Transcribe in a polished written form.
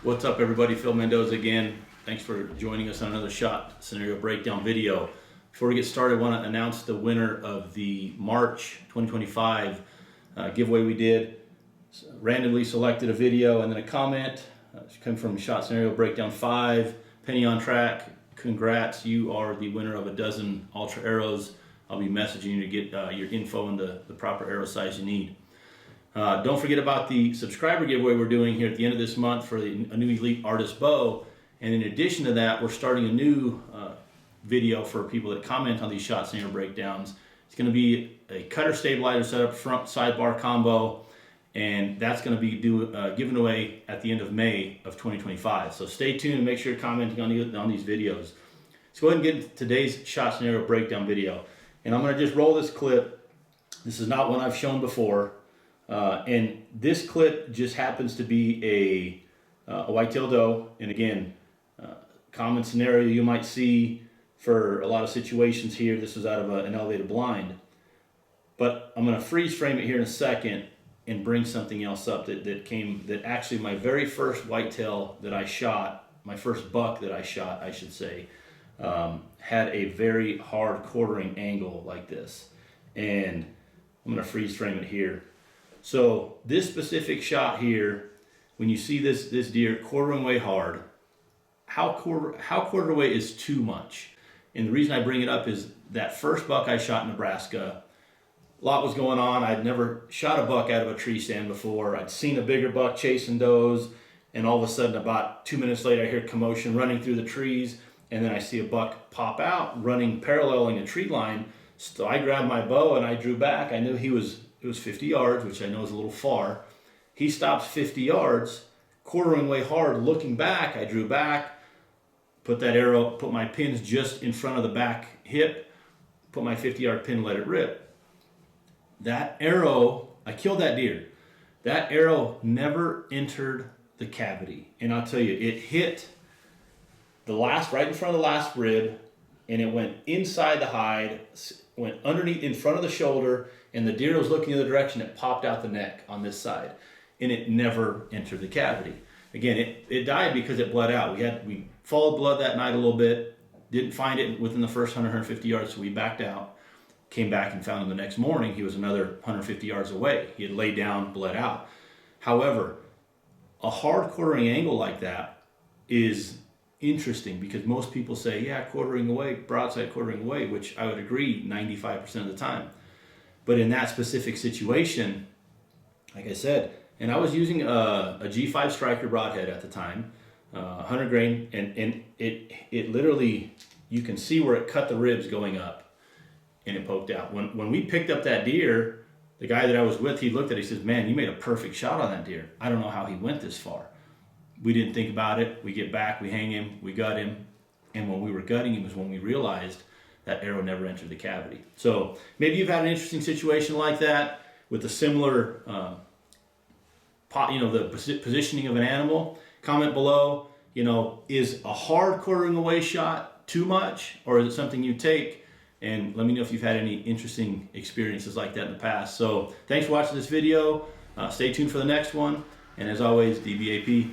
What's up, everybody? Phil Mendoza again. Thanks for joining us on another shot scenario breakdown video. Before we get started, I want to announce the winner of the March 2025 giveaway we did. Randomly selected a video and then a comment. It's come from Shot Scenario Breakdown 5, Penny on Track. Congrats, you are the winner of a dozen Ultra arrows. I'll be messaging you to get your info and the proper arrow size you need. Don't forget about the subscriber giveaway we're doing here at the end of this month for a new Elite Artist bow. And in addition to that, we're starting a new video for people that comment on these shot scenario breakdowns. It's going to be a cutter stabilizer setup front sidebar combo, and that's going to be given away at the end of May of 2025. So stay tuned and make sure you're commenting on these videos. Let's go ahead and get into today's shot scenario breakdown video. And I'm going to just roll this clip. This is not one I've shown before. And this clip just happens to be a whitetail doe. And again, common scenario you might see for a lot of situations here. This was out of an elevated blind. But I'm going to freeze frame it here in a second and bring something else up that actually my very first whitetail that I shot, my first buck that I shot, I should say, had a very hard quartering angle like this. And I'm going to freeze frame it here. So this specific shot here, when you see this deer quartering away hard, how quarter away is too much? And the reason I bring it up is that first buck I shot in Nebraska, a lot was going on. I'd never shot a buck out of a tree stand before. I'd seen a bigger buck chasing does, and all of a sudden about 2 minutes later I hear commotion running through the trees, and then I see a buck pop out running paralleling a tree line. So I grabbed my bow and I drew back. I knew it was 50 yards, which I know is a little far. He stops 50 yards, quartering away hard, looking back. I drew back, put my pins just in front of the back hip, put my 50-yard pin, let it rip. That arrow, I killed that deer. That arrow never entered the cavity. And I'll tell you, it hit right in front of the last rib, and it went inside the hide, went underneath, in front of the shoulder, and the deer was looking the other direction. It popped out the neck on this side, and it never entered the cavity. Again, it died because it bled out. We followed blood that night a little bit, didn't find it within the first 150 yards, so we backed out. Came back and found him the next morning. He was another 150 yards away. He had laid down, bled out. However, a hard quartering angle like that is interesting because most people say, yeah, quartering away, broadside quartering away, which I would agree 95% of the time. But in that specific situation, like I said, and I was using a G5 Striker broadhead at the time, 100 grain, and it literally, you can see where it cut the ribs going up. And it poked out. When we picked up that deer, the guy that I was with, he looked at it, he says, man, you made a perfect shot on that deer. I don't know how he went this far. We didn't think about it. We get back, we hang him, we gut him. And when we were gutting him was when we realized that arrow never entered the cavity. So maybe you've had an interesting situation like that with a similar, the positioning of an animal. Comment below, is a hard quartering away shot too much, or is it something you take? And let me know if you've had any interesting experiences like that in the past. So thanks for watching this video. Stay tuned for the next one. And as always, DBAP.